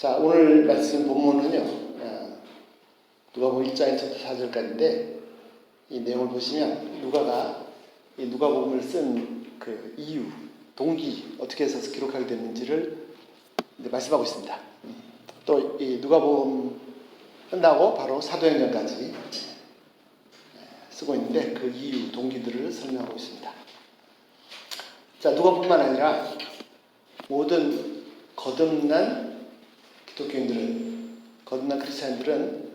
자, 오늘 말씀 본문은요, 누가복음 1장에서 4절까지인데, 이 내용을 보시면 누가가 이 누가복음을 쓴 그 이유, 동기, 어떻게 해서 기록하게 됐는지를 말씀하고 있습니다. 또 이 누가복음 끝나고 바로 사도행전까지 쓰고 있는데 그 이유, 동기들을 설명하고 있습니다. 자, 누가뿐만 아니라 모든 거듭난 기독교인들은, 거듭난 크리스찬들은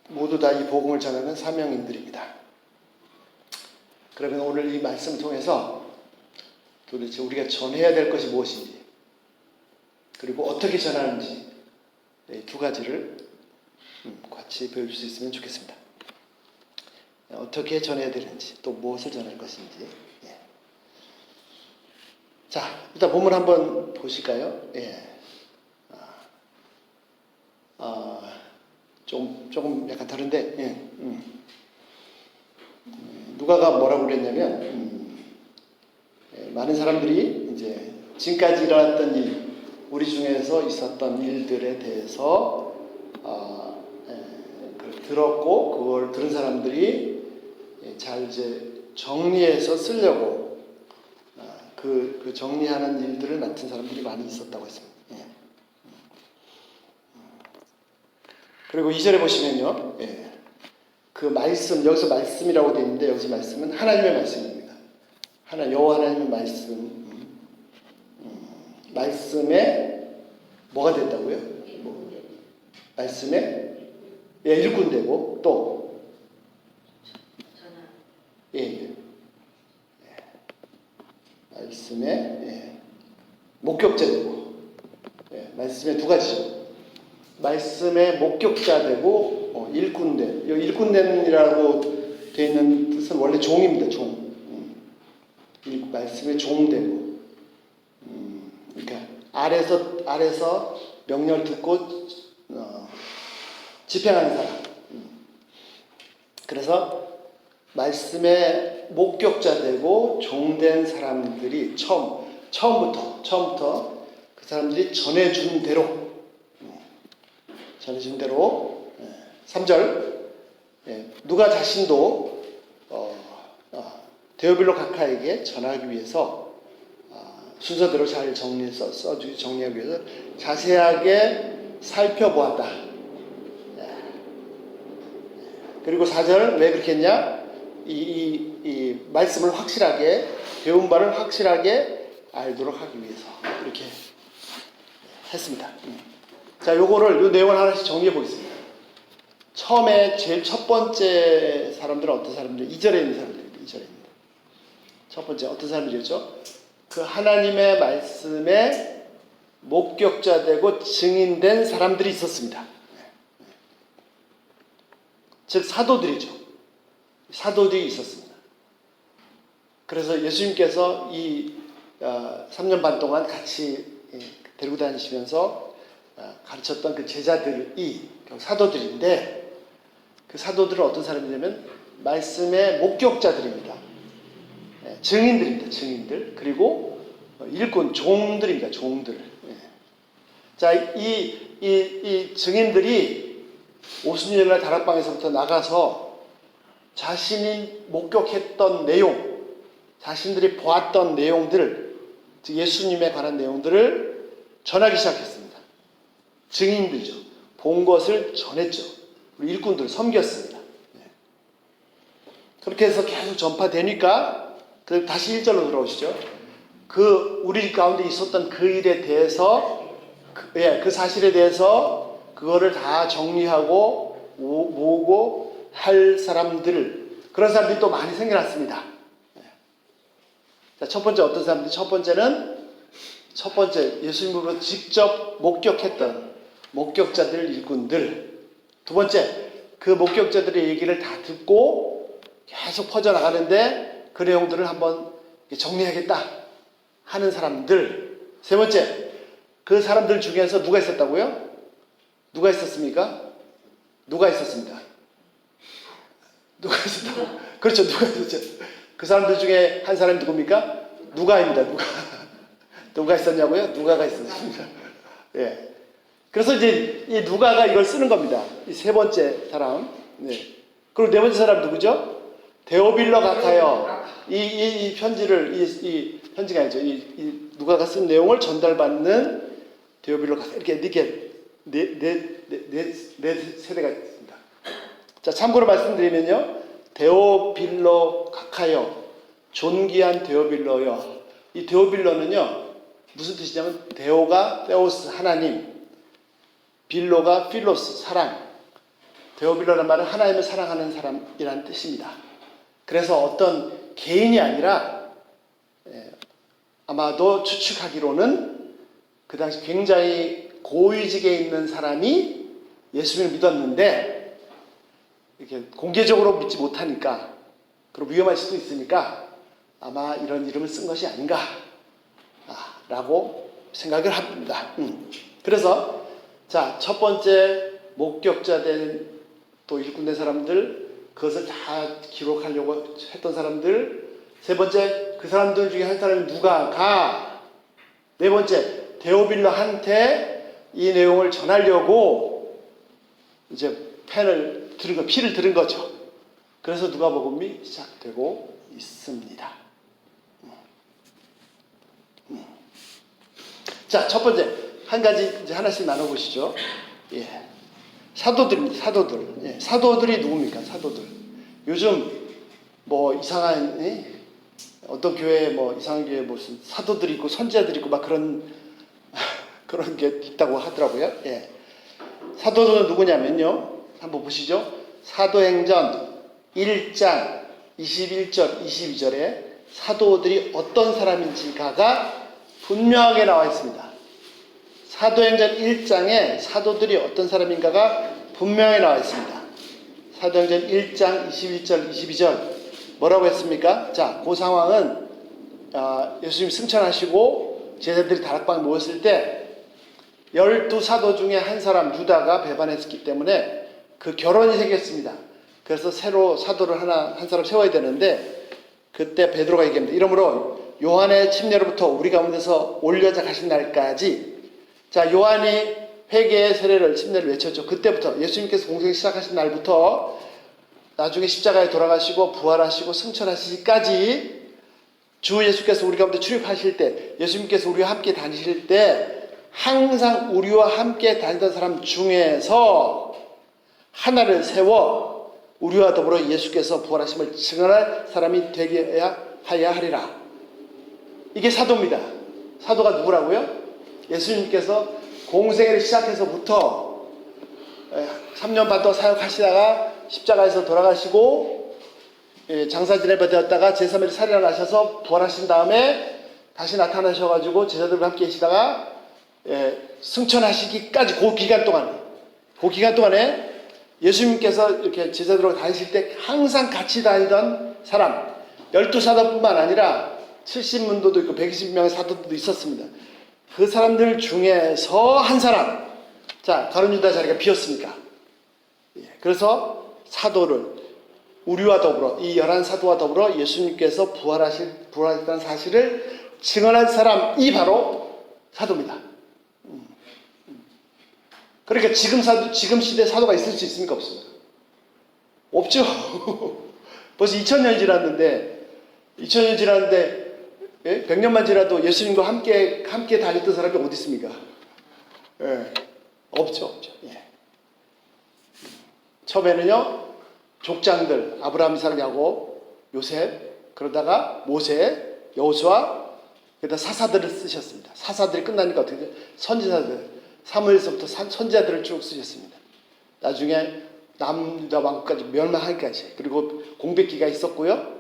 모두 다 이 복음을 전하는 사명인들입니다. 그러면 오늘 이 말씀을 통해서 도대체 우리가 전해야 될 것이 무엇인지, 그리고 어떻게 전하는지 두 가지를 같이 배울 수 있으면 좋겠습니다. 어떻게 전해야 되는지, 또 무엇을 전할 것인지. 자, 일단 본문 한번 보실까요? 조금 약간 다른데, 누가가 뭐라고 그랬냐면, 많은 사람들이 이제 지금까지 일어났던 일, 우리 중에서 있었던 일들에 대해서 그걸 들었고, 그걸 들은 사람들이 잘 이제 정리해서 쓰려고 그 정리하는 일들을 맡은 사람들이 많이 있었다고 했습니다. 그리고 2절에 보시면요, 그 말씀, 여기서 말씀이라고 되어 있는데 여기서 말씀은 하나님의 말씀입니다. 여호와 하나님의 말씀, 말씀에 뭐가 됐다고요? 말씀에 일꾼되고 또 말씀에 목격자 되고, 말씀에 두 가지죠. 말씀의 목격자 되고 일꾼된. 일꾼된이라고 되어 있는 뜻은 원래 종입니다. 종. 말씀의 종 되고. 그러니까 아래서 명령을 듣고 집행하는 사람. 그래서 말씀의 목격자 되고 종된 사람들이 처음부터 그 사람들이 전해준 대로 3절, 누가 자신도 데오빌로 각하에게 전하기 위해서 순서대로 잘 정리하기 위해서 자세하게 살펴보았다. 그리고 4절, 왜 그렇게 했냐? 이 말씀을 확실하게, 배운 바를 확실하게 알도록 하기 위해서 이렇게 했습니다. 자, 요 내용을 하나씩 정리해 보겠습니다. 처음에 제일 첫 번째 사람들은 어떤 사람들? 2절에 있는 사람들입니다. 2절에 있는. 첫 번째, 어떤 사람들이었죠? 그 하나님의 말씀에 목격자 되고 증인된 사람들이 있었습니다. 즉, 사도들이죠. 사도들이 있었습니다. 그래서 예수님께서 이 3년 반 동안 같이 데리고 다니시면서 가르쳤던 그 제자들이 사도들인데, 그 사도들은 어떤 사람이냐면 말씀의 목격자들입니다. 증인들입니다. 증인들. 그리고 일꾼, 종들입니다. 종들. 자, 이 증인들이 오순절날 다락방에서부터 나가서 자신이 목격했던 내용, 자신들이 보았던 내용들, 즉 예수님에 관한 내용들을 전하기 시작했습니다. 증인들이죠. 본 것을 전했죠. 우리 일꾼들을 섬겼습니다. 그렇게 해서 계속 전파되니까, 다시 1절로 돌아오시죠. 우리 가운데 있었던 그 일에 대해서, 그 사실에 대해서 그거를 다 정리하고 모으고 할 그런 사람들이 또 많이 생겨났습니다. 자, 첫 번째 어떤 사람들이? 첫 번째 예수님으로 직접 목격했던 목격자들, 일꾼들. 두 번째, 그 목격자들의 얘기를 다 듣고 계속 퍼져나가는데 그 내용들을 한번 정리하겠다 하는 사람들. 세 번째, 그 사람들 중에서 누가 있었다고요? 누가 있었습니까? 누가 있었습니다. 누가 있었다고? 그렇죠, 누가 있었죠. 그 사람들 중에 한 사람이 누굽니까? 누가입니다. 누가 있었냐고요? 누가가 있었습니다. 그래서 이제 이 누가가 이걸 쓰는 겁니다. 이 세 번째 사람. 네. 그리고 네 번째 사람 누구죠? 데오빌로 가카요. 이 편지를 이 편지가 아니죠. 이 누가가 쓴 내용을 전달받는 데오빌로 가카. 이렇게 네 세대가 있습니다. 자, 참고로 말씀드리면요. 데오빌로 가카요. 존귀한 데오빌로요. 이 데오빌로는요. 무슨 뜻이냐면 데오가 테오스 하나님, 빌로가 필로스 사랑. 데오빌로라는 말은 하나님을 사랑하는 사람이라는 뜻입니다. 그래서 어떤 개인이 아니라 아마도 추측하기로는 그 당시 굉장히 고위직에 있는 사람이 예수님을 믿었는데 이렇게 공개적으로 믿지 못하니까 그리고 위험할 수도 있으니까 아마 이런 이름을 쓴 것이 아닌가 라고 생각을 합니다. 그래서 자, 첫 번째 목격자 된 또 일꾼된 사람들, 그것을 다 기록하려고 했던 사람들, 세 번째 그 사람들 중에 한 사람이 누가가, 네 번째 데오빌로한테 이 내용을 전하려고 이제 피를 들은 거죠. 그래서 누가복음이 시작되고 있습니다. 자, 첫 번째 한 가지 이제 하나씩 나눠보시죠. 예, 사도들입니다. 사도들. 예, 사도들이 누굽니까? 사도들. 요즘 뭐 이상한 어떤 교회에 뭐 이상한 교회에 무슨 사도들이 있고 선지자들이 있고 막 그런 게 있다고 하더라고요. 예, 사도들은 누구냐면요. 한번 보시죠. 사도행전 1장 21절 22절에 사도들이 어떤 사람인지가 분명하게 나와 있습니다. 사도행전 1장에 사도들이 어떤 사람인가가 분명히 나와 있습니다. 사도행전 1장 21절 22절 뭐라고 했습니까? 자, 그 상황은 예수님 승천하시고 제자들이 다락방에 모였을 때 12사도 중에 한 사람 유다가 배반했기 때문에 그 결혼이 생겼습니다. 그래서 새로 사도를 한 사람 세워야 되는데 그때 베드로가 얘기합니다. 이러므로 요한의 침례로부터 우리 가운데서 올려져 가신 날까지, 자, 요한이 회개의 세례를 침례를 외쳤죠. 그때부터 예수님께서 공생 시작하신 날부터 나중에 십자가에 돌아가시고 부활하시고 승천하시기까지 주 예수께서 우리 가운데 출입하실 때, 예수님께서 우리와 함께 다니실 때 항상 우리와 함께 다니던 사람 중에서 하나를 세워 우리와 더불어 예수께서 부활하심을 증언할 사람이 되게 하여야 하리라. 이게 사도입니다. 사도가 누구라고요? 예수님께서 공생애를 시작해서부터 3년 반 동안 사역하시다가 십자가에서 돌아가시고 장사 지내버렸다가 제3일 살인하셔서 부활하신 다음에 다시 나타나셔가지고 제자들과 함께 계시다가 승천하시기까지 그 기간 동안에 예수님께서 이렇게 제자들하고 다니실 때 항상 같이 다니던 사람, 12사도뿐만 아니라 70문도도 있고 120명의 사도들도 있었습니다. 그 사람들 중에서 한 사람, 자, 가룟 유다 자리가 비었으니까. 그래서 사도를 우리와 더불어 이 11사도와 더불어 예수님께서 부활하셨다는 사실을 증언한 사람이 바로 사도입니다. 그러니까 지금 시대에 사도가 있을 수 있습니까? 없습니까? 없죠. 벌써 2000년이 지났는데 100년만 지나도 예수님과 함께 다녔던 사람이 어디 있습니까? 예, 없죠. 예. 처음에는요, 족장들, 아브라함, 이삭, 야곱, 요셉, 그러다가 모세, 여호수아, 그러다 사사들을 쓰셨습니다. 사사들이 끝나니까 어떻게 돼요? 선지자들, 사무엘서부터 선지자들을 쭉 쓰셨습니다. 나중에 남유다 왕국까지 멸망하기까지, 그리고 공백기가 있었고요.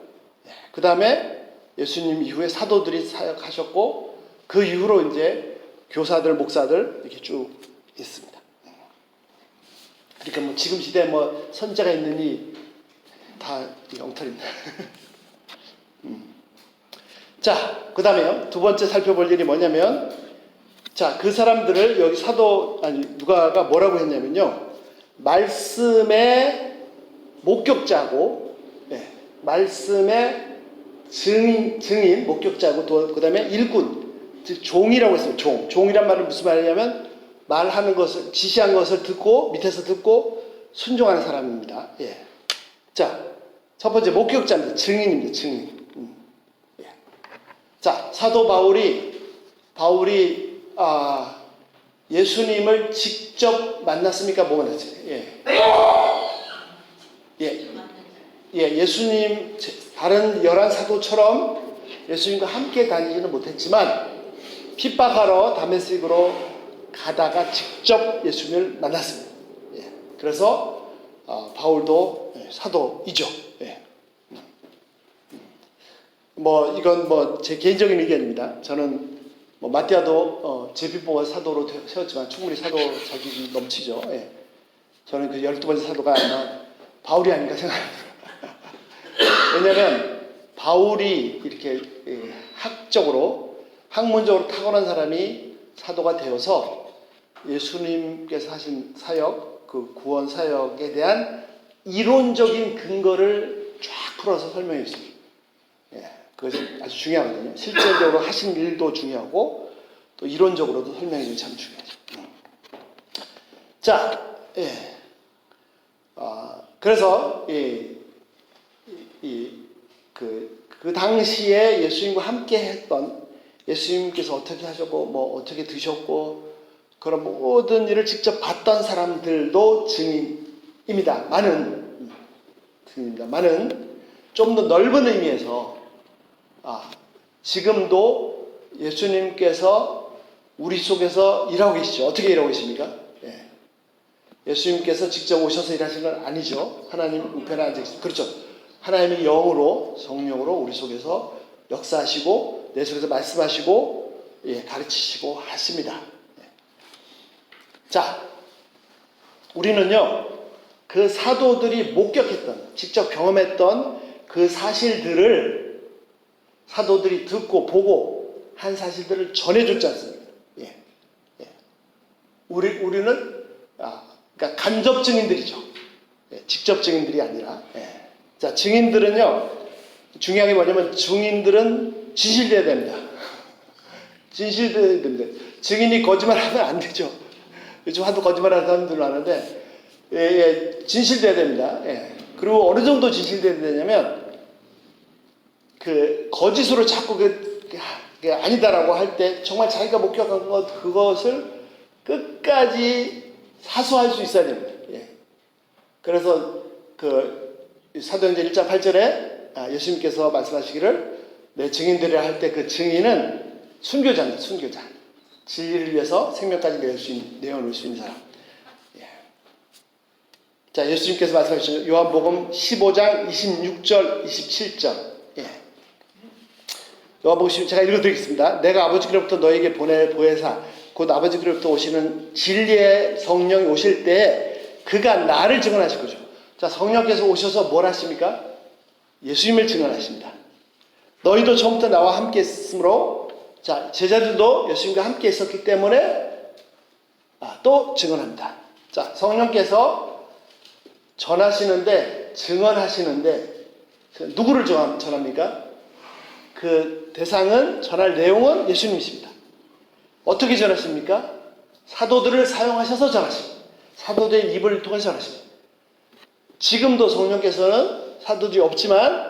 그 다음에 예수님 이후에 사도들이 사역하셨고, 그 이후로 이제 교사들, 목사들 이렇게 쭉 있습니다. 그러니까 뭐 지금 시대에 뭐 선지자가 있느니 다 엉터리입니다. 자, 그 다음에요. 두 번째 살펴볼 일이 뭐냐면, 자, 그 사람들을 여기 누가가 뭐라고 했냐면요. 말씀의 목격자고, 말씀의 증인, 목격자고, 또 그 다음에 일꾼, 즉 종이라고 했어요. 종이란 말은 무슨 말이냐면 말하는 것을, 지시한 것을 듣고, 밑에서 듣고 순종하는 사람입니다. 예. 자, 첫 번째 목격자입니다. 증인입니다. 증인. 예. 자, 사도 바울이 예수님을 직접 만났습니까? 못 만났어요? 예. 예. 예, 예수님, 다른 11사도처럼 예수님과 함께 다니지는 못했지만, 핍박하러 다메섹으로 가다가 직접 예수님을 만났습니다. 예. 그래서, 바울도 사도이죠. 예. 이건 제 개인적인 의견입니다. 저는 마띠아도 제비뽑아 사도로 세웠지만 충분히 사도 자격이 넘치죠. 예. 저는 그 12번째 사도가 아마 바울이 아닌가 생각합니다. 왜냐하면 바울이 이렇게 학문적으로 탁월한 사람이 사도가 되어서 예수님께서 하신 사역, 그 구원 사역에 대한 이론적인 근거를 쫙 풀어서 설명해 있습니다. 예, 그것이 아주 중요하거든요. 실질적으로 하신 일도 중요하고 또 이론적으로도 설명해 주기 참 중요하죠. 자, 예. 그래서 그 당시에 예수님과 함께 했던, 예수님께서 어떻게 하셨고 어떻게 드셨고 그런 모든 일을 직접 봤던 사람들도 증인입니다. 많은 좀 더 넓은 의미에서 지금도 예수님께서 우리 속에서 일하고 계시죠. 어떻게 일하고 계십니까? 예. 예수님께서 직접 오셔서 일하신 건 아니죠. 하나님 우편에 앉아 계십니다. 그렇죠. 하나님의 영으로, 성령으로 우리 속에서 역사하시고 내 속에서 말씀하시고 가르치시고 하십니다. 자, 우리는요 그 사도들이 목격했던, 직접 경험했던 그 사실들을 사도들이 듣고 보고 한 사실들을 전해줬지 않습니까? 예. 우리는 그러니까 간접 증인들이죠. 직접 증인들이 아니라. 자, 증인들은요, 중요한 게 뭐냐면 증인들은 진실돼야 됩니다. 진실돼야 됩니다. 증인이 거짓말하면 안 되죠. 요즘 한두 거짓말하는 사람들 많은데, 진실돼야 됩니다. 그리고 어느 정도 진실돼야 되냐면, 그 거짓으로 자꾸 그게 아니다라고 할 때 정말 자기가 목격한 그것을 끝까지 사수할 수 있어야 됩니다. 그래서 사도행전 1장 8절에 예수님께서 말씀하시기를 내 증인들이라 할 때 그 증인은 순교자입니다. 순교자. 진리를 위해서 생명까지 내어놓을 수 있는 사람. 자, 예수님께서 말씀하신 요한복음 15장 26절 27절. 요한복음 제가 읽어드리겠습니다. 내가 아버지께로부터 너에게 보내사 곧 아버지께로부터 오시는 진리의 성령이 오실 때에 그가 나를 증언하실 거죠. 자, 성령께서 오셔서 뭘 하십니까? 예수님을 증언하십니다. 너희도 처음부터 나와 함께 했으므로, 자, 제자들도 예수님과 함께 있었기 때문에 또 증언합니다. 자, 성령께서 전하시는데, 증언하시는데 누구를 전합니까? 그 대상은, 전할 내용은 예수님이십니다. 어떻게 전하십니까? 사도들을 사용하셔서 전하십니다. 사도들의 입을 통해서 전하십니다. 지금도 성령께서는 사도들이 없지만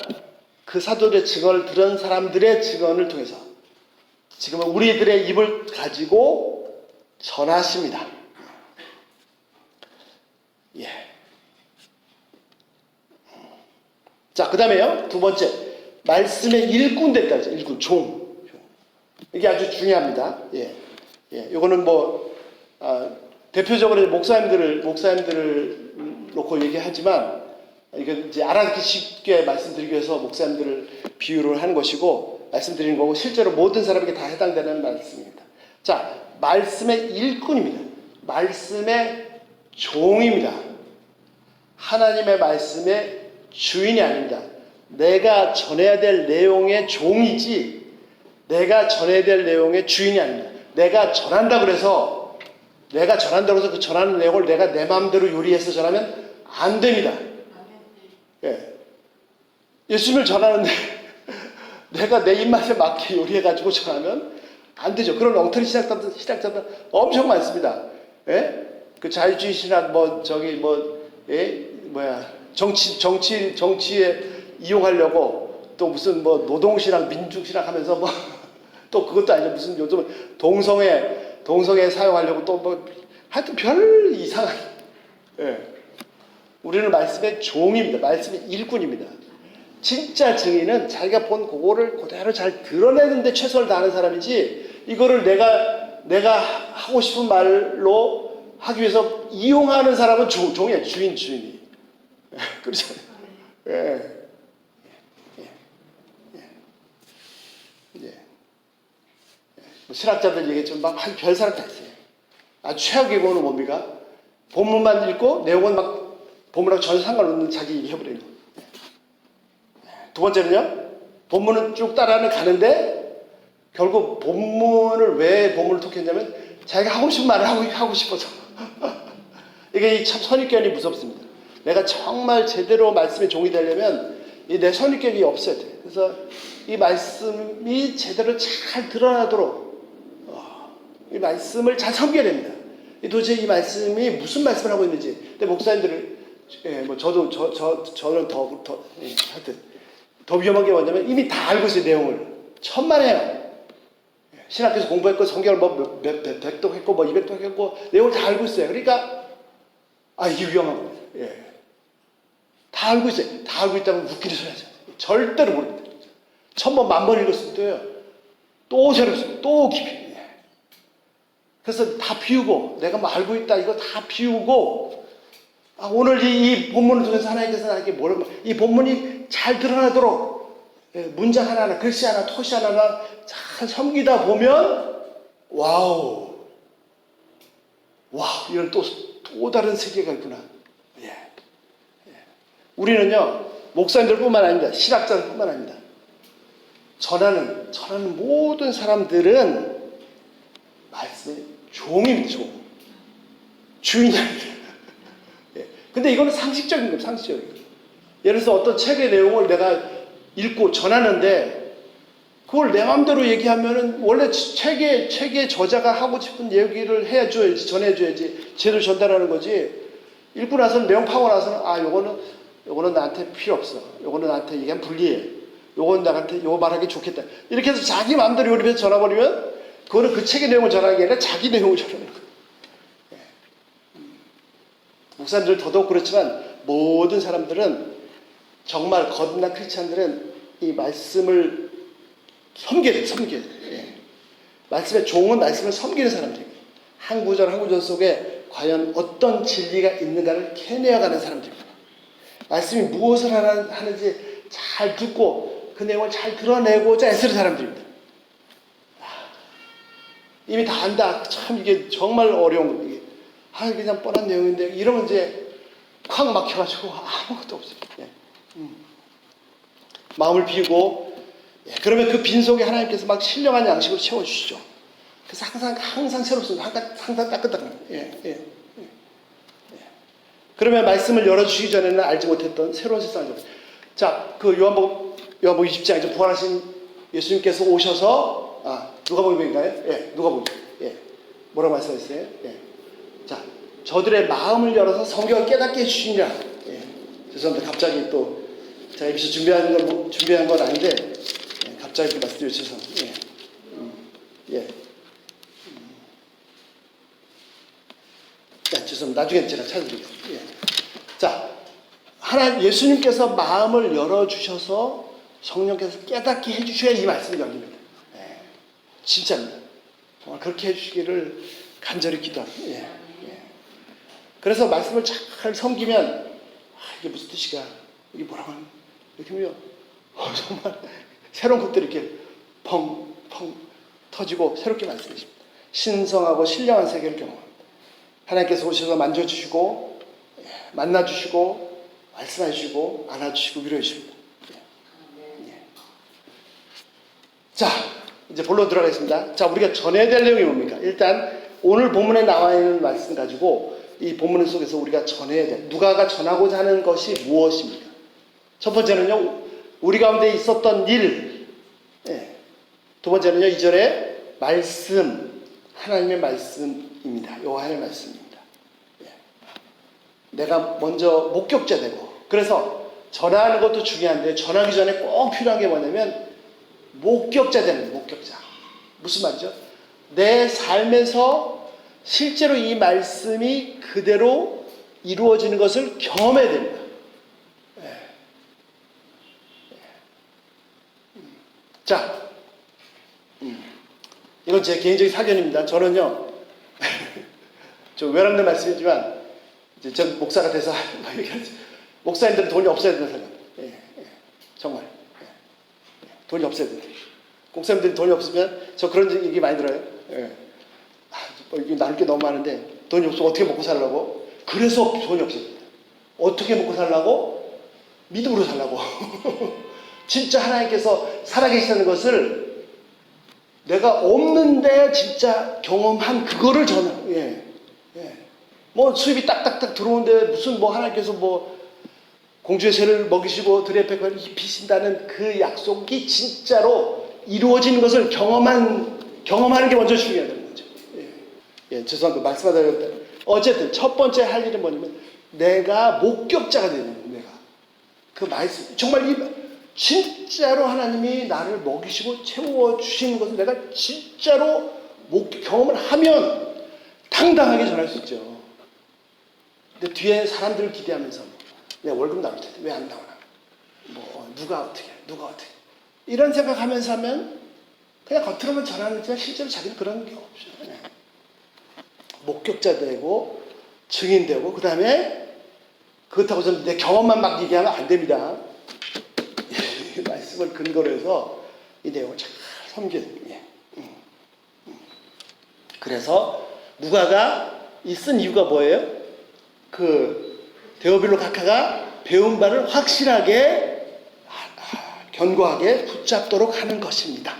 그 사도들의 증언을 들은 사람들의 증언을 통해서 지금은 우리들의 입을 가지고 전하십니다. 자, 그 다음에요. 두 번째, 말씀의 일꾼 됐다. 일꾼, 종. 이게 아주 중요합니다. 요거는 대표적으로 목사님들을 놓고 얘기하지만, 이건 이제 알아듣기 쉽게 말씀드리기 위해서 목사님들을 비유를 하는 것이고, 말씀드리는 거고, 실제로 모든 사람에게 다 해당되는 말씀입니다. 자, 말씀의 일꾼입니다. 말씀의 종입니다. 하나님의 말씀의 주인이 아닙니다. 내가 전해야 될 내용의 종이지, 내가 전해야 될 내용의 주인이 아닙니다. 내가 전한다고 해서 그 전하는 내용을 내가 내 마음대로 요리해서 전하면 안 됩니다. 예수님을 전하는데 내가 내 입맛에 맞게 요리해가지고 전하면 안 되죠. 그런 엉터리 신학자들 엄청 많습니다. 예? 그 자유주의 신학 뭐 저기 뭐 예? 뭐야 정치에 이용하려고 또 무슨 뭐 노동신학 민중신학 하면서 뭐 또 그것도 아니죠. 무슨 요즘 동성애 사용하려고 또 뭐 하여튼 별 이상한. 예. 우리는 말씀의 종입니다. 말씀의 일꾼입니다. 진짜 증인은 자기가 본 그거를 그대로 잘 드러내는데 최선을 다하는 사람이지, 이거를 내가 하고 싶은 말로 하기 위해서 이용하는 사람은 종이야. 주인이. 그렇죠? 예. 신학자들 얘기했지만 막 별 사람 다 있어요. 아주 최악의 경우는 뭡니까? 본문만 읽고 내용은 막 본문하고 전혀 상관없는 자기 얘기 해버리는 거예요. 두 번째는요, 본문은 쭉 따라는 가는데 결국 본문을 왜 본문을 통했냐면 자기가 하고 싶은 말을 하고 싶어서. 이게 참 선입견이 무섭습니다. 내가 정말 제대로 말씀의 종이 되려면 내 선입견이 없어야 돼. 그래서 이 말씀이 제대로 잘 드러나도록 이 말씀을 잘 섬겨야 됩니다. 도대체 이 말씀이 무슨 말씀을 하고 있는지. 근데 목사님들은 뭐 저는 하여튼 더 위험한 게 뭐냐면 이미 다 알고 있어요. 내용을 천만에요. 신학교에서 공부했고 성경을 뭐 백독 했고 뭐 200독 했고 내용을 다 알고 있어요. 그러니까 이게 위험한 겁니다. 예. 다 알고 있어요. 다 알고 있다면 웃기는 소리 하죠. 절대로 모릅니다. 1000번, 10,000번 읽었을 때요. 또 새롭습니다. 또 깊이. 그래서 다 비우고, 내가 뭐 알고 있다, 이거 다 비우고, 오늘 이 본문을 통해서 하나님께서 나에게 뭐라고, 이 본문이 잘 드러나도록 문장 하나하나, 글씨 하나, 토시 하나하나 잘 섬기다 보면, 와우, 이런 또 다른 세계가 있구나. 예. 우리는요, 목사님들뿐만 아닙니다. 신학자들뿐만 아닙니다. 전하는 모든 사람들은 말씀의 종입니다. 주인이 아닙니다. 예. 근데 이거는 상식적인 거예요. 상식적인 거예요. 예를 들어서 어떤 책의 내용을 내가 읽고 전하는데 그걸 내 마음대로 얘기하면은 원래 책의 저자가 하고 싶은 얘기를 해줘야지, 전해줘야지, 제대로 전달하는 거지. 읽고 나서는 내용 파고 나서는 요거는 나한테 필요 없어. 요거는 나한테 얘기하면 불리해. 요건 나한테 요거 말하기 좋겠다. 이렇게 해서 자기 마음대로 요리해서 전해버리면 그거는 그 책의 내용을 전하는 게 아니라 자기 내용을 전하는 거예요. 목사님들 더더욱 그렇지만 모든 사람들은 정말 거듭난 크리스찬들은 이 말씀을 섬겨야 돼요. 예. 말씀의 종은 말씀을 섬기는 사람들이에요. 한 구절 속에 과연 어떤 진리가 있는가를 캐내어가는 사람들입니다. 말씀이 무엇을 하는지 잘 듣고 그 내용을 잘 드러내고자 애쓰는 사람들입니다. 이미 다 안다. 참 이게 정말 어려운 거예요. 그냥 뻔한 내용인데 이러면 이제 콱 막혀가지고 아무것도 없어요. 예. 마음을 비우고 그러면 그 빈속에 하나님께서 막 신령한 양식을 채워주시죠. 그래서 항상 새롭습니다. 항상 따끈따끈. 예. 그러면 말씀을 열어주시기 전에는 알지 못했던 새로운 세상을. 자, 그 요한복음 20장에 부활하신 예수님께서 오셔서 누가복음인가요? 예, 누가복음. 예. 뭐라고 말씀하셨어요? 예. 자, 저들의 마음을 열어서 성경을 깨닫게 해주시니라. 예. 죄송합니다. 갑자기 또 제가 여기서 준비한 건 아닌데 갑자기 이렇게 말씀드려 주셔서 죄송합니다. 나중에 제가 찾아드리겠습니다. 예. 자, 예수님께서 마음을 열어주셔서 성령께서 깨닫게 해주셔야 이 말씀이 열립니다. 예. 진짜입니다. 정말 그렇게 해주시기를 간절히 기도합니다. 예. 그래서 말씀을 잘 섬기면 이게 무슨 뜻이가, 이게 뭐라고 하는, 이렇게 하면 정말 새로운 것들이 이렇게 펑 터지고 새롭게 말씀하십니다. 신성하고 신령한 세계를 경험합니다. 하나님께서 오셔서 만져주시고 만나주시고 말씀해주시고 안아주시고 위로해주십니다. 자, 이제 본론 들어가겠습니다. 자, 우리가 전해야 될 내용이 뭡니까? 일단 오늘 본문에 나와 있는 말씀 가지고 이 본문 속에서 우리가 전해야 될, 누가가 전하고자 하는 것이 무엇입니까? 첫 번째는요, 우리 가운데 있었던 일. 두 번째는요, 2절에 말씀, 하나님의 말씀입니다. 말씀입니다. 요한의 말씀입니다. 예. 내가 먼저 목격자 되고, 그래서 전하는 것도 중요한데 전하기 전에 꼭 필요한 게 뭐냐면 목격자 되는 거예요. 목격자. 무슨 말이죠? 내 삶에서 실제로 이 말씀이 그대로 이루어지는 것을 경험해야 됩니다. 자, 이건 제 개인적인 사견입니다. 저는요, 좀 외람된 말씀이지만, 이제 전 목사가 돼서 목사님들은 돈이 없어야 된다는 사람. 정말. 돈이 없어야 된다. 목사님들이 돈이 없으면 저 그런 얘기 많이 들어요. 이게 나눌 게 너무 많은데 돈이 없으면 어떻게 먹고 살라고? 그래서 돈이 없어요. 어떻게 먹고 살라고? 믿음으로 살라고. 진짜 하나님께서 살아계시다는 것을 내가 없는데 진짜 경험한 그거를 저는 뭐 수입이 딱딱딱 들어오는데 무슨 뭐 하나님께서 뭐 공주의 새를 먹이시고 들의 백화를 입히신다는 그 약속이 진짜로 이루어지는 것을 경험하는 게 먼저 중요하다는 거죠. 죄송합니다. 말씀하다 어쨌든 첫 번째 할 일은 뭐냐면 내가 목격자가 되는 거예요. 내가 그 말씀 정말 진짜로 하나님이 나를 먹이시고 채워주시는 것을 내가 진짜로 경험을 하면 당당하게 전할 수 있죠. 근데 뒤에 사람들을 기대하면서 내가 월급 나올 텐데 왜 안 나오나? 뭐 누가 어떻게 이런 생각하면서 하면 그냥 겉으로만 전하는지만 실제로 자기는 그런 게 없죠. 목격자 되고 증인 되고 그 다음에 그렇다고 해서 내 경험만 막 얘기하면 안 됩니다. 말씀을 근거로 해서 이 내용을 잘 섬겨야 됩니다. 그래서 누가가 이 쓴 이유가 뭐예요? 그 데오빌로 각하가 배운 바를 확실하게 견고하게 붙잡도록 하는 것입니다.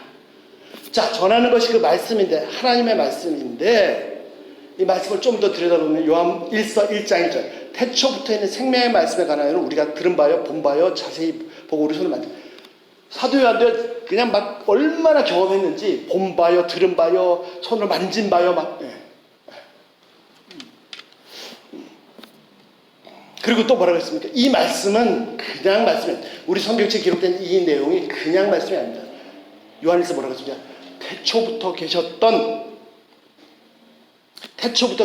자, 전하는 것이 그 말씀인데 하나님의 말씀인데 이 말씀을 좀 더 들여다보면 요한 1서 1장 1절 태초부터 있는 생명의 말씀에 관하여는 우리가 들은 바요 본 바요 자세히 보고 우리 손을 만져 사도 요한도 그냥 막 얼마나 경험했는지 본 바요 들은 바요 손을 만진 바요 막 그리고 또 뭐라고 했습니까? 이 말씀은 그냥 말씀이에요. 우리 성경책에 기록된 이 내용이 그냥 말씀이 아닙니다. 요한일서 뭐라고 했습니까? 태초부터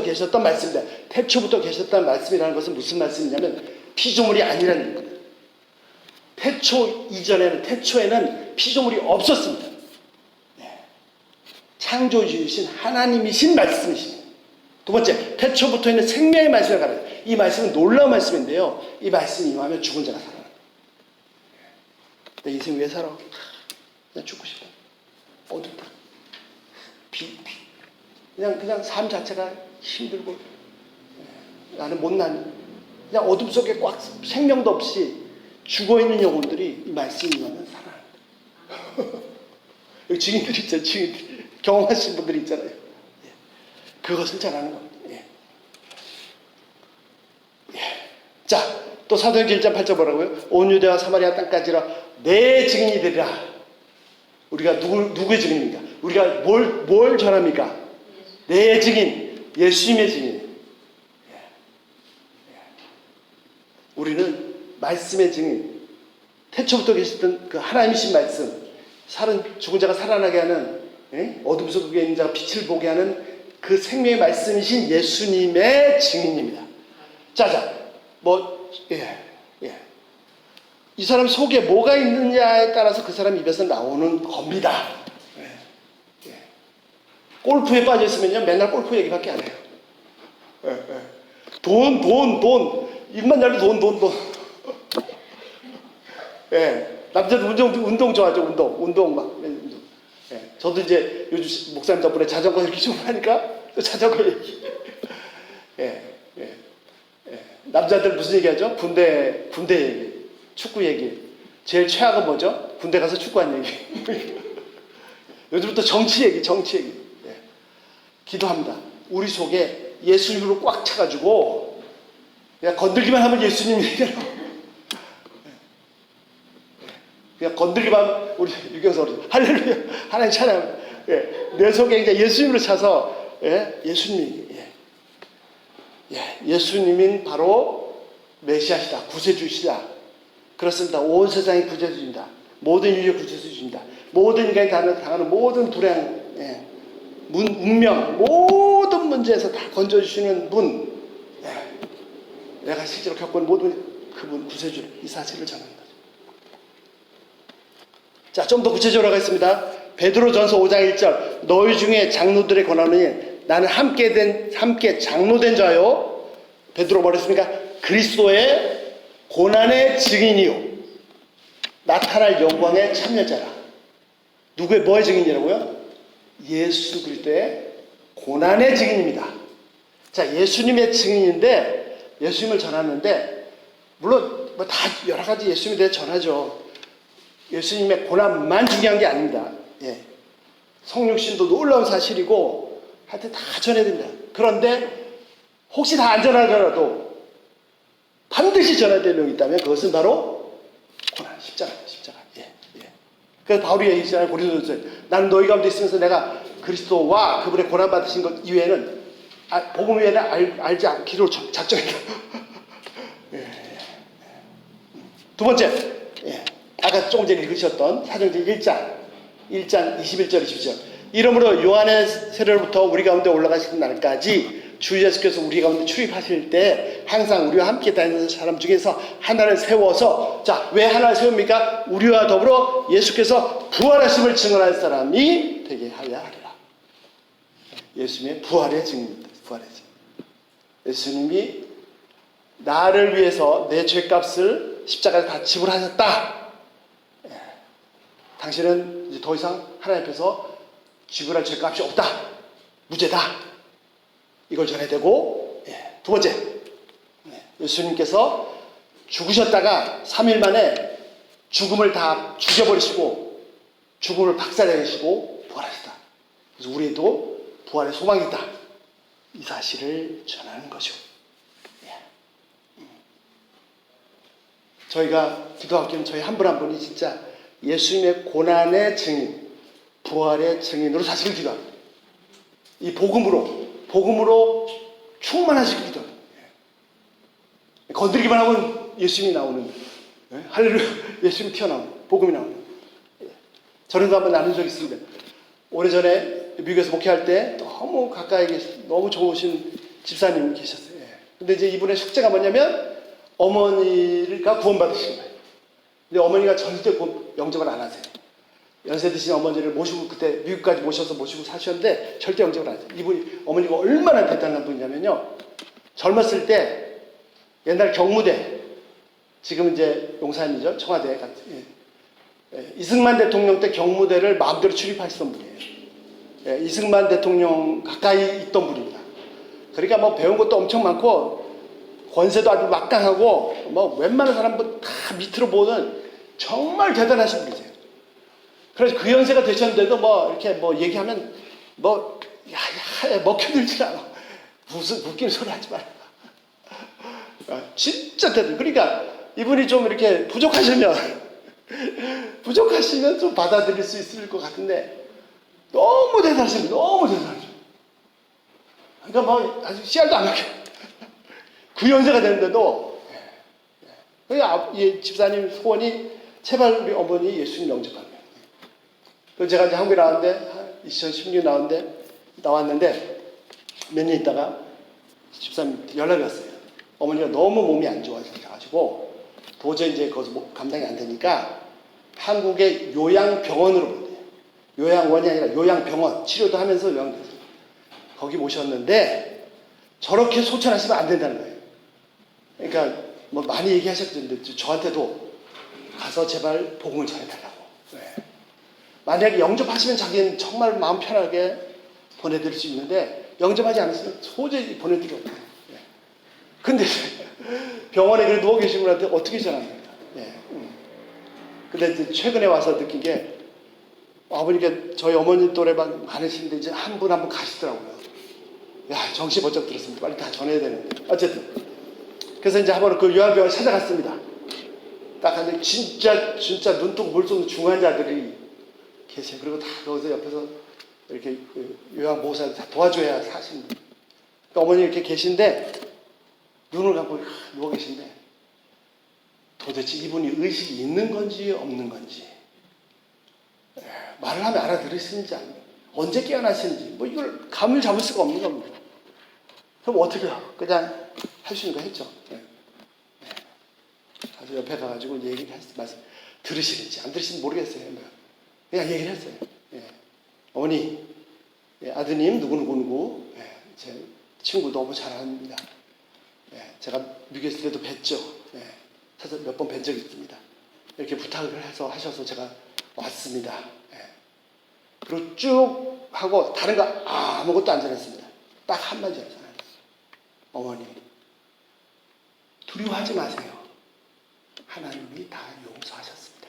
계셨던 말씀입니다. 태초부터 계셨던 말씀이라는 것은 무슨 말씀이냐면 피조물이 아니라는 겁니다. 태초에는 피조물이 없었습니다. 창조주이신 하나님이신 말씀이십니다. 두 번째, 태초부터 있는 생명의 말씀을 가르쳐요. 이 말씀은 놀라운 말씀인데요. 이 말씀이 임하면 죽은 자가 살아납니다. 내 인생 왜 살아? 그냥 죽고 싶어. 어둡다. 그냥 삶 자체가 힘들고 나는 못난 그냥 어둠 속에 꽉 생명도 없이 죽어있는 영혼들이 이 말씀이 임하면 살아납니다. 여기 증인들이 있잖아요. 증인들. 경험하신 분들이 있잖아요. 그것을 잘하는 겁니다. 자, 또 사도행전 1장 8절 뭐라고요? 온 유대와 사마리아 땅까지라 내 증인이 되리라. 우리가 누구의 증인입니까? 우리가 뭘 전합니까? 내 증인, 예수님의 증인. 우리는 말씀의 증인, 태초부터 계셨던 그 하나님이신 말씀, 죽은 자가 살아나게 하는 어둠 속에 있는 자가 빛을 보게 하는 그 생명의 말씀이신 예수님의 증인입니다. 이 사람 속에 뭐가 있느냐에 따라서 그 사람 입에서 나오는 겁니다. 골프에 빠져 있으면요, 맨날 골프 얘기밖에 안 해요. 돈. 입만 열도 돈. 남자도 운동 좋아하죠, 운동 막. 저도 이제 요즘 목사님 덕분에 자전거 이렇게 좀 하니까 또 자전거 얘기. 남자들 무슨 얘기하죠? 군대 얘기, 축구 얘기. 제일 최악은 뭐죠? 군대 가서 축구한 얘기. 요즘은 또 정치 얘기. 기도합니다. 우리 속에 예수님으로 꽉 차가지고 그냥 건들기만 하면 예수님 얘기하고 그냥 건들기만 하면 우리 유경서 할렐루야 하나님 찬양합니다. 내 속에 이제 예수님으로 차서 예수님 얘기. 예수님인 바로 메시아시다. 구세주시다. 그렇습니다. 온 세상이 구세주입니다. 모든 인류의 구세주입니다. 모든 인간이 당하는 모든 불행, 운명, 모든 문제에서 다 건져주시는 분, 내가 실제로 겪은 모든 그분 구세주, 이 사실을 전합니다. 자, 좀 더 구체적으로 하겠습니다. 베드로전서 5장 1절, 너희 중에 장로들의 권하노니 나는 함께 장로된 자요. 베드로 뭐랬습니까? 그리스도의 고난의 증인이요 나타날 영광의 참여자라. 누구의 뭐의 증인이라고요? 예수 그리스도의 고난의 증인입니다. 자, 예수님의 증인인데 예수님을 전하는데 물론 뭐 다 여러 가지 예수님에 대해 전하죠. 예수님의 고난만 중요한 게 아닙니다. 성육신도 놀라운 사실이고 하여튼 다 전해야 됩니다. 그런데 혹시 다 안 전하더라도 반드시 전해야 될 내용이 있다면 그것은 바로 고난, 십자가입니다. 십자가. 그래서 바울이 얘기했잖아요. 고린도전서에 나는 너희 가운데 있으면서 내가 그리스도와 그분의 고난 받으신 것 이외에는 복음 이외에는 알지 않기로 작정했다. 두 번째, 아까 조금 전에 읽으셨던 사도행전 1장 21절 22절 이러므로 요한의 세례로부터 우리 가운데 올라가시는 날까지 주 예수께서 우리 가운데 출입하실 때 항상 우리와 함께 다니는 사람 중에서 하나를 세워서, 자, 왜 하나를 세웁니까? 우리와 더불어 예수께서 부활하심을 증언할 사람이 되게 하려 하리라. 예수님의 부활의 증인입니다. 부활의 증인. 예수님이 나를 위해서 내 죄값을 십자가에 다 지불하셨다. 당신은 이제 더 이상 하나님 앞에서 지불할 죄값이 없다. 무죄다. 이걸 전해야 되고, 두 번째, 예수님께서 죽으셨다가 3일 만에 죽음을 다 죽여버리시고 죽음을 박살내시고 부활하셨다. 그래서 우리도 부활의 소망이 있다. 이 사실을 전하는 거죠. 저희가 기도할 때는 저희 한 분 한 분이 진짜 예수님의 고난의 증인, 부활의 증인으로 사실을 기도합니다. 이 복음으로 충만하시길 기도합니다. 건드리기만 하면 예수님이 나오는, 할렐루야, 예수님이 튀어나오는, 복음이 나오는. 저런도 한번 나눈 적이 있습니다. 오래전에 미국에서 목회할 때 너무 가까이 너무 좋으신 집사님이 계셨어요. 근데 이제 이분의 숙제가 뭐냐면 어머니가 구원받으신 거예요. 근데 어머니가 절대 영접을 안 하세요. 연세 드신 어머니를 모시고 그때 미국까지 모시고 사셨는데 절대 영접을 안 하세요. 이분이 어머니가 얼마나 대단한 분이냐면요. 젊었을 때 옛날 경무대, 지금 이제 용산이죠. 청와대 같은. 이승만 대통령 때 경무대를 마음대로 출입하시던 분이에요. 이승만 대통령 가까이 있던 분입니다. 그러니까 뭐 배운 것도 엄청 많고 권세도 아주 막강하고 뭐 웬만한 사람들 다 밑으로 보는 정말 대단하신 분이세요. 그래서 그 연세가 되셨는데도 뭐 이렇게 뭐 얘기하면 뭐 먹혀들질 않아. 무슨 웃기는 소리 하지 마라. 진짜 대단. 그러니까 이분이 좀 이렇게 부족하시면 좀 받아들일 수 있을 것 같은데 너무 대단하십니다. 너무 대단하죠. 그러니까 뭐 아직 씨알도 안 나게 그 연세가 됐는데도 그러니까 이 집사님 소원이 제발 우리 어머니 예수님 영접하는 거예요. 그래서 제가 이제 한국에 나왔는데 2016년 나왔는데 몇 년 있다가 집사님 연락이 왔어요. 어머니가 너무 몸이 안 좋아져가지고 도저히 이제 거기서 감당이 안 되니까 한국의 요양병원으로 보내요. 요양원이 아니라 요양병원 치료도 하면서 요양돼서 거기 모셨는데 저렇게 소천하시면 안 된다는 거예요. 그러니까 뭐 많이 얘기하셨는데 저한테도 가서 제발 복음을 전해달라고. 만약에 영접하시면 자기는 정말 마음 편하게 보내드릴 수 있는데 영접하지 않으시면 도저히 보내드리기 없어요. 근데 병원에 그래 누워 계신 분한테 어떻게 전합니까? 근데 최근에 와서 느낀 게 아버님께 저희 어머니 또래만 많으신데 이제 한 분 한 분 가시더라고요. 야, 정신 번쩍 들었습니다. 빨리 다 전해야 되는데. 어쨌든. 그래서 이제 한번 그 요양병원을 찾아갔습니다. 딱 근데 진짜 눈뜨고 물 쏘는 중환자들이 계세요. 그리고 다 거기서 옆에서 이렇게 요양보호사들 다 도와줘야 사십니다. 그러니까 어머니 이렇게 계신데 눈을 감고 누워 계신데 도대체 이분이 의식이 있는 건지 없는 건지, 말을 하면 알아들으시는지 언제 깨어나시는지 뭐 이걸 감을 잡을 수가 없는 겁니다. 그럼 어떻게 해요? 그냥 할 수 있는 거 했죠. 가서 옆에 가가지고 얘기를 말씀 들으시는지 안 들으시는지 모르겠어요. 그냥 얘기를 했어요. 어머니, 아드님 누구누구 제 친구 너무 잘합니다. 제가 미국에 있을 때도 뵀죠. 사실 몇 번 뵌 적이 있습니다. 이렇게 부탁을 해서 하셔서 제가 왔습니다. 그리고 쭉 하고 다른 거 아무것도 안 전했습니다. 딱 한마디 전했어요. 어머니, 두려워하지 마세요. 하나님이 다 용서하셨습니다.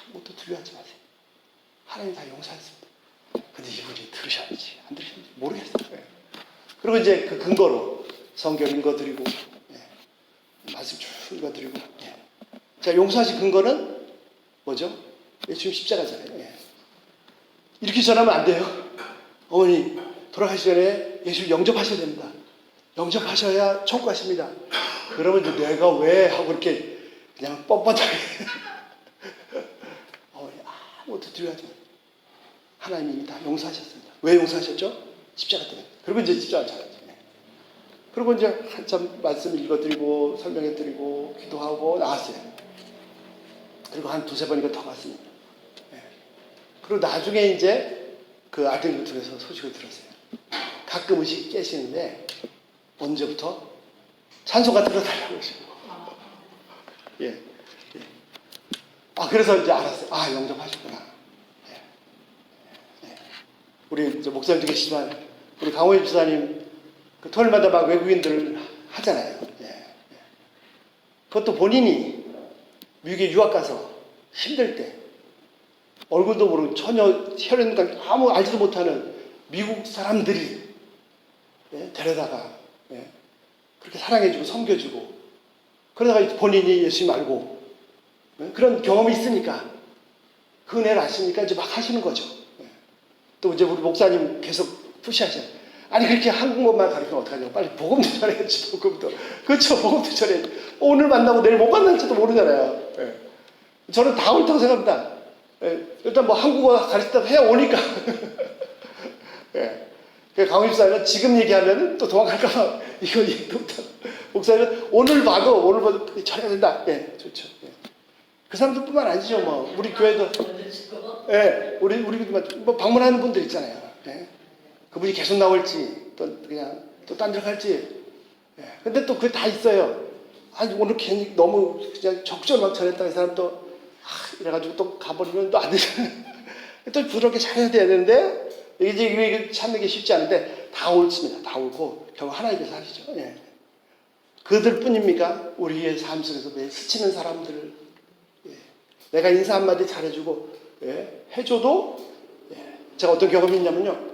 아무것도 두려워하지 마세요. 하나님이 다 용서하셨습니다. 근데 이분이 들으셨는지 안 들으셨는지 모르겠어요. 그리고 이제 그 근거로 성경 읽어드리고, 말씀 쭉 읽어드리고, 자, 용서하신 근거는 뭐죠? 예수님 십자가잖아요. 이렇게 전하면 안 돼요. 어머니, 돌아가시기 전에 예수님 영접하셔야 됩니다. 영접하셔야 천국 가십니다. 그러면 이제 내가 왜 하고 이렇게 그냥 뻔뻔하게 어머니 아무것도 두려워하지 마세요. 하나님이 다 용서하셨습니다. 왜 용서하셨죠? 십자가 때문에. 그리고 이제 십자가 잘하죠. 그리고 이제 한참 말씀 읽어드리고 설명해드리고 기도하고 나왔어요. 그리고 한 두세 번인가 더 갔습니다. 그리고 나중에 이제 그 아들 유튜브에서 소식을 들었어요. 가끔 의식 깨시는데 언제부터 찬송가 들어달라고 하시고. 그래서 이제 알았어요. 영접하셨구나. 우리 이제 목사님도 계시지만 우리 강호희 집사님 그 토요일마다 막 외국인들 하잖아요. 그것도 본인이 미국에 유학 가서 힘들 때 얼굴도 모르고 전혀 혈연관 아무 알지도 못하는 미국 사람들이 데려다가 그렇게 사랑해주고 섬겨주고 그러다가 본인이 예수님 알고 그런 경험이 있으니까 그 은혜를 아시니까 이제 막 하시는 거죠. 또 이제 우리 목사님 계속 푸시하셔요. 아니 그렇게 한국말만 가르치면 어떡하냐고. 빨리 복음도 전해야지. 복음도. 그렇죠. 복음도 전해야지. 오늘 만나고 내일 못 만날지도 모르잖아요. 저는 다 옳다고 생각합니다. 일단 뭐 한국어 가르치다가 해오니까. 강훈 집사님은 지금 얘기하면 또 도망갈까봐 이거 얘기도 못하고. 목사님은 오늘 봐도 전해야 된다. 좋죠. 그 사람들뿐만 아니죠. 뭐 우리 교회도 우리 뭐 방문하는 분들 있잖아요. 그분이 계속 나올지 또 그냥 또 딴 데로 갈지. 근데 또 그게 다 있어요. 아니 오늘 괜히 너무 그냥 적절만 전했다 이 사람 또 이래가지고 또 가버리면 또 안 되잖아요. 또 부드럽게 잘해야 되는데 이게 찾는 게 쉽지 않은데 다 옳습니다. 다 옳고 결국 하나님께서 하시죠. 그들뿐입니까? 우리의 삶 속에서 매일 스치는 사람들. 내가 인사 한마디 잘해주고 해줘도 제가 어떤 경험이 있냐면요.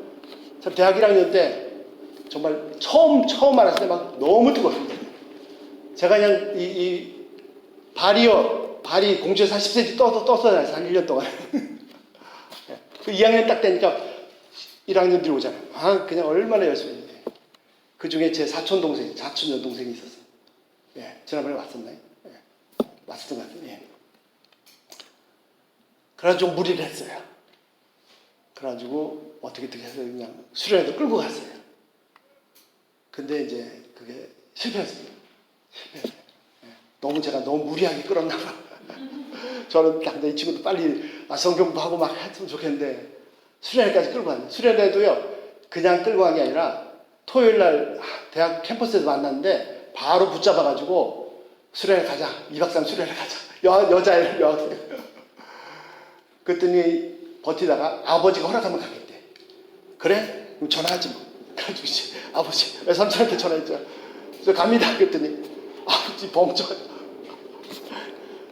참 대학 1학년 때 정말 처음 알았을 때 막 너무 뜨거웠습니다. 제가 그냥 이 발이 공중에서 한 10cm 떴어요. 한 1년 동안. 그 2학년 딱 되니까 1학년들이 오잖아요. 그냥 얼마나 열심히 했는데. 그 중에 제 사촌 여동생이 있었어요. 지난번에 왔었나요? 왔었던 것 같아요. 그래가지고 무리를 했어요. 그래가지고 어떻게 해서 그냥 수련회도 끌고 갔어요. 근데 이제 그게 실패했습니다. 제가 너무 무리하게 끌었나 봐. 저는 이 친구도 빨리 성경도 하고 막 했으면 좋겠는데 수련회까지 끌고 갔는데 수련회도요 그냥 끌고 간 게 아니라 토요일날 대학 캠퍼스에서 만났는데 바로 붙잡아가지고 수련회 가자. 2박 3일 수련회 가자. 여자애를 여학생. 그랬더니 버티다가 아버지가 허락하면 가겠대. 그래? 그럼 전화하지 뭐. 그래가지고 이제 아버지 삼촌한테 전화했죠. 저 갑니다. 그랬더니 아버지 벙쩍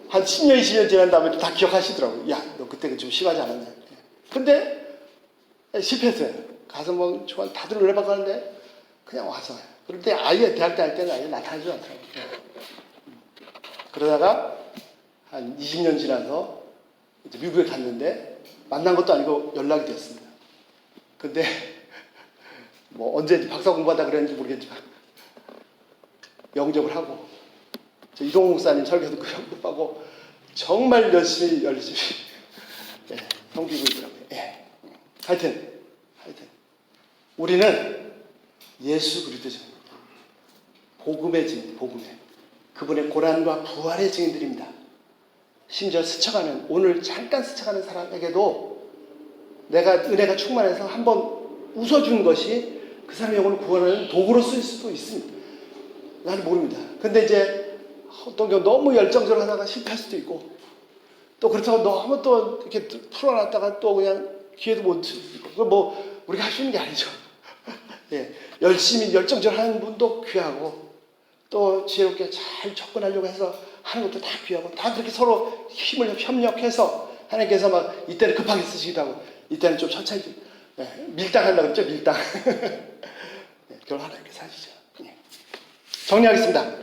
한 10년 20년 지난 다음에 다 기억하시더라고요. 야 너 그때 좀 심하지 않았냐. 근데 실패했어요. 가서 뭐 다들 노래방 가는데 그냥 와서 그런데 아예 대학 때 할 때는 아예 나타나지 않더라고요. 그러다가 한 20년 지나서 이제 미국에 갔는데 만난 것도 아니고 연락이 됐습니다. 근데 뭐 언제 박사 공부하다 그랬는지 모르겠지만 영접을 하고 저 이동욱 목사님 설교도 그 영접하고 정말 열심히 예, 섬기고 있더라고요. 예. 하여튼 우리는 예수 그리스도입니다. 복음의 증인, 그분의 고난과 부활의 증인들입니다. 심지어 스쳐가는, 오늘 잠깐 스쳐가는 사람에게도 내가 은혜가 충만해서 한번 웃어준 것이 그 사람의 영혼을 구원하는 도구로 쓸 수도 있습니다. 나는 모릅니다. 근데 이제 어떤 경우 너무 열정적으로 하다가 실패할 수도 있고, 또 그렇다고 너무 또 이렇게 풀어놨다가 또 그냥 기회도 못 주고, 그거 뭐 우리가 할 수 있는 게 아니죠. 예, 열심히 열정적으로 하는 분도 귀하고, 또 지혜롭게 잘 접근하려고 해서 하는 것도 다 귀하고, 다 그렇게 서로 힘을 협력해서 하나님께서 막 이때는 급하게 쓰시기도 하고, 이때는 좀 천천히 밀당하려고 그랬죠. 밀당. 예, 그걸 하나님께서 하시죠. 예. 정리하겠습니다.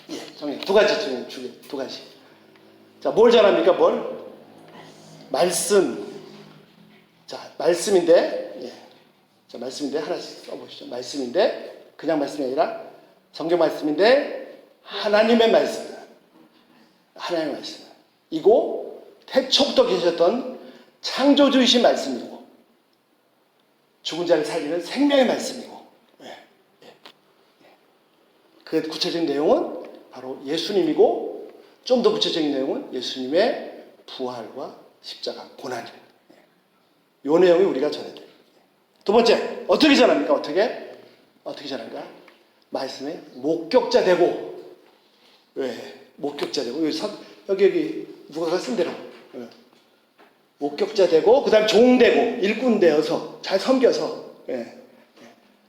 예, 정리. 두 가지 중에 두 가지. 자, 뭘 잘합니까? 뭘? 말씀. 자, 말씀인데, 예. 자, 말씀인데 하나씩 써보시죠. 말씀인데 그냥 말씀이 아니라 성경 말씀인데 하나님의 말씀. 하나님의 말씀. 이고 태초부터 계셨던 창조주이신 말씀이고, 죽은 자를 살리는 생명의 말씀이고, 예. 예. 그 구체적인 내용은 바로 예수님이고, 좀 더 구체적인 내용은 예수님의 부활과 십자가, 고난입니다. 이 내용이 우리가 전해야 돼요. 두 번째, 어떻게 전합니까? 어떻게 전합니까? 말씀에 목격자 되고, 왜? 목격자 되고, 여기 누가가 쓴 대로. 예. 목격자 되고, 그 다음 종 되고, 일꾼 되어서, 잘 섬겨서. 예. 예.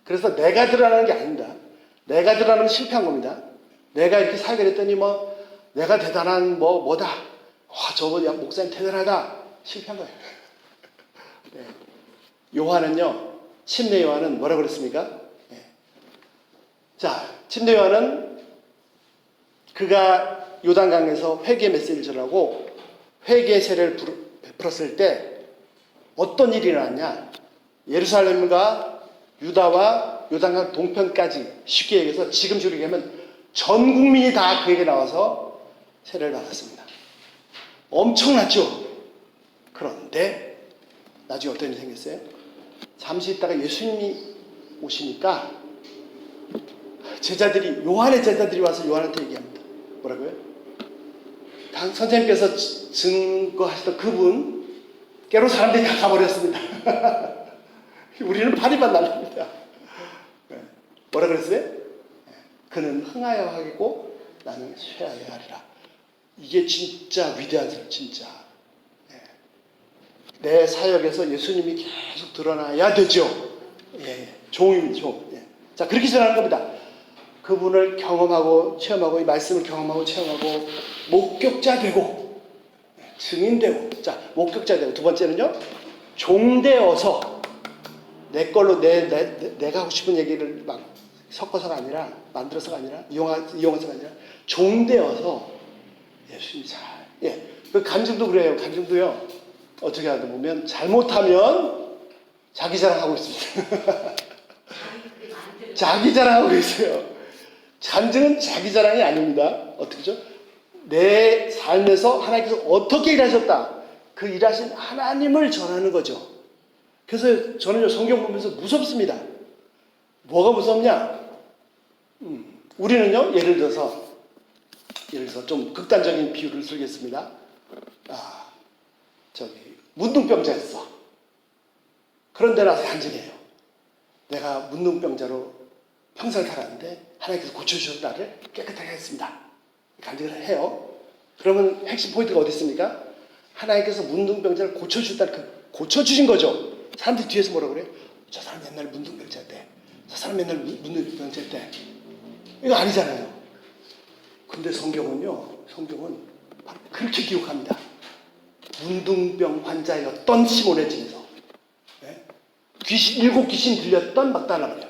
그래서 내가 드러나는 게 아닙니다. 내가 드러나면 실패한 겁니다. 내가 이렇게 살게 됐더니 내가 대단한 뭐다. 와, 저거 목사님 대단하다. 실패한 거예요. 네. 요한은요, 침례 요한은 뭐라고 그랬습니까? 네. 자, 침례 요한은 그가 요단강에서 회개의 메시지를 전하고 회개의 세례를 베풀었을 때 어떤 일이 일어났냐? 예루살렘과 유다와 요단강 동편까지, 쉽게 얘기해서 지금식으로 얘기하면 전 국민이 다 그에게 나와서 세례를 받았습니다. 엄청났죠? 그런데 나중에 어떤 일이 생겼어요? 잠시 있다가 예수님이 오시니까 요한의 제자들이 와서 요한한테 얘기합니다. 뭐라고요? 선생님께서 증거하시던 그분께로 사람들이 다 가버렸습니다. 우리는 파리만 날립니다. 뭐라 그랬어요? 그는 흥하여 하겠고 나는 쇠하여 하리라. 이게 진짜 위대한 사람, 진짜. 내 사역에서 예수님이 계속 드러나야 되죠. 예, 종입니다, 종. 예. 자, 그렇게 전하는 겁니다. 그분을 경험하고 체험하고, 이 말씀을 경험하고 체험하고, 목격자 되고, 증인 되고. 자, 목격자 되고. 두 번째는요, 종되어서 내 걸로 내가 하고 싶은 얘기를 막 섞어서가 아니라, 만들어서가 아니라, 이용해서가 아니라, 종되어서 예수님 예. 그 간증도 그래요. 간증도요. 어떻게 하다 보면 잘못하면 자기 자랑하고 있습니다. 자기 자랑하고 있어요. 간증은 자기 자랑이 아닙니다. 어떻게죠? 내 삶에서 하나님께서 어떻게 일하셨다. 그 일하신 하나님을 전하는 거죠. 그래서 저는 성경 보면서 무섭습니다. 뭐가 무섭냐? 우리는요, 예를 들어서 좀 극단적인 비유를 들겠습니다. 문둥병자였어. 그런데 나서 간증해요. 내가 문둥병자로 평생 살았는데 하나님께서 고쳐주셔서 나를 깨끗하게 했습니다. 간증을 해요. 그러면 핵심 포인트가 어디 있습니까? 하나님께서 문둥병자를 고쳐주신 거죠. 사람들이 뒤에서 뭐라고 그래요? 저 사람 옛날 문둥병자였대. 저 사람 맨날 문둥병자였대. 이거 아니잖아요. 근데 성경은 바로 그렇게 기록합니다. 문둥병 환자였던 시몬의 집에서 일곱 귀신 들렸던 막달라 마리아.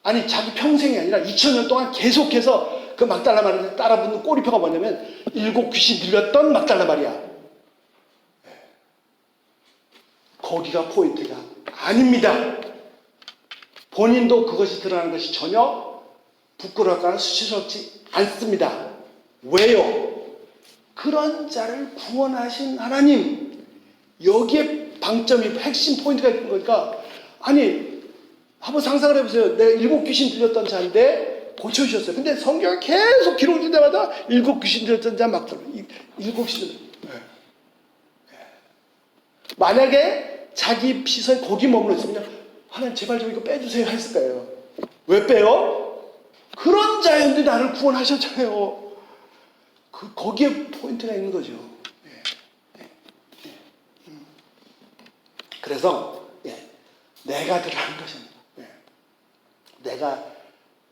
아니, 자기 평생이 아니라 2000년 동안 계속해서 그 막달라 마리아를 따라붙는 꼬리표가 뭐냐면 일곱 귀신 들렸던 막달라 마리아. 거기가 포인트가 아닙니다. 본인도 그것이 드러나는 것이 전혀 부끄럽거나 수치스럽지 않습니다. 왜요? 그런 자를 구원하신 하나님, 여기에 방점이 핵심 포인트가 있는 거니까. 아니 한번 상상을 해보세요. 내가 7 귀신 들렸던 자인데 고쳐주셨어요. 근데 성경에 계속 기록될 때마다 7 귀신 들렸던 자 막 들어. 7 귀신. 만약에 자기 시선이 거기 머물러 있으면 하나님 제발 좀 이거 빼주세요 했을 거예요. 왜 빼요? 그런 자였는데 나를 구원하셨잖아요. 거기에 포인트가 있는 거죠. 그래서 내가 드러나는 것입니다. 내가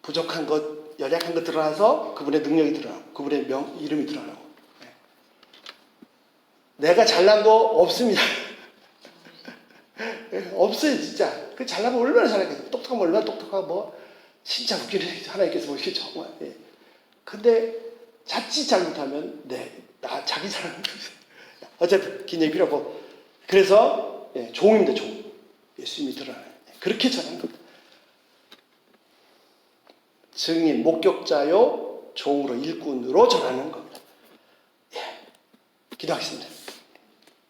부족한 것, 연약한 것 드러나서 그분의 능력이 드러나고 그분의 이름이 드러나고. 내가 잘난 거 없습니다. 없어요, 진짜. 그 잘나면 얼마나 잘하겠어요. 똑똑하면 얼마나 똑똑하고, 뭐, 진짜 웃기는 하나님께서 보시기 정말. 근데 자칫 잘못하면, 나 자기 잘하는 거죠. 어쨌든, 긴 얘기 필요 없고. 그래서, 종입니다, 종. 예수님이 드러나요. 그렇게 전하는 겁니다. 증인, 목격자요, 종으로, 일꾼으로 전하는 겁니다. 기도하겠습니다.